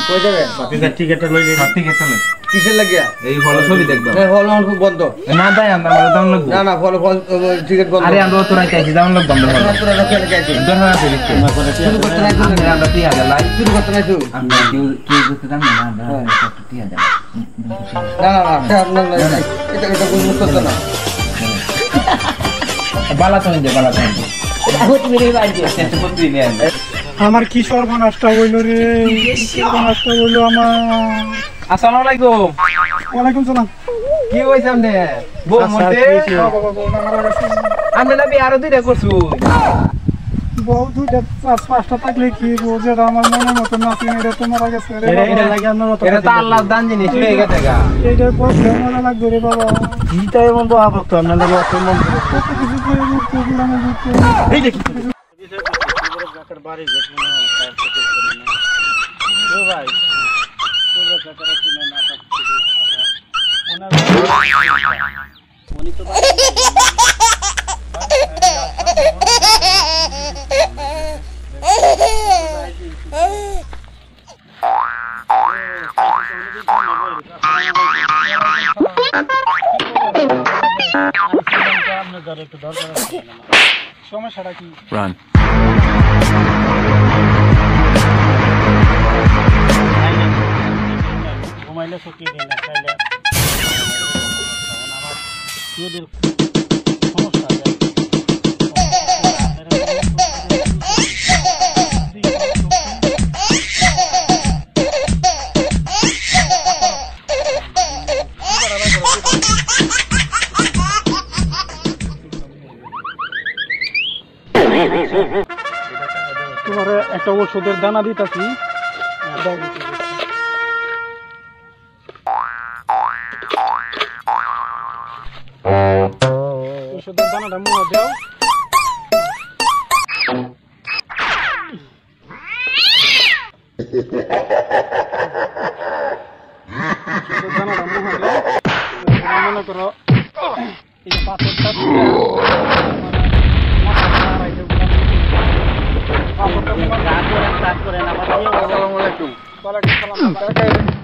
কই যাবে টিকেটটা লই লে টিকেটটা লই কিসের লাগিয়া এই হল ছবি দেখবা না হল খুব বন্ধ না তাই আমরা দাম লাগবে না না হল টিকেট বন্ধ আরে আমরা তো রাইতে আছি দাম লাগবে আমরা তোরা রাখে আছি দরকার আছে শুরু করতে নাই আমরা 3000 লাই শুরু করতে নাই তো আমরা কি করতে দাম না আমরা 3000 না এটা কোন মুক্ত না বালা তো ইন্দে বহুত মেরে বাইরে সেটা বলতে নিয়ে আমার কি সর্বনাশটা হইল রে সর্বনাশটা হইল আমার আসসালামু আলাইকুম ওয়ালাইকুম সালাম কি হইছে আমনে বউ মতে আমনে না বিয়ার দুইটা করছু বউ দুইটা পাঁচটা থাকলে কি বউ যেটা আমার মনের মতো নাচি এটা তো মারা গেছে রে এটা লাগে আপনার মতো এটা তো আল্লাহর দান জিনিস লয়ে গেছে গা এইটা বলতে মনে লাগবে রে বাবা এইটা এমন তো আপত্ত আমনে লাগে অত মন কত কিছু করে দিতে দিলাম এই দেখি বাড়ি গেছে না টাইম তো করে না ও ভাই পুরো কাকারা কিনে না উনি তো সমস্যাটা কি রান ঘুমাইলে সত্যি দিন না খাইলে আমার মেয়েদের সমস্যা আছে তোমার একটা ওষুধের দানা দিতেছি ওষুধের দানাটা মুখে দাও দানাটা মুখে দাও মনে করো এই পাথরটা আসসালামু আলাইকুম ওয়া আলাইকুম সালাম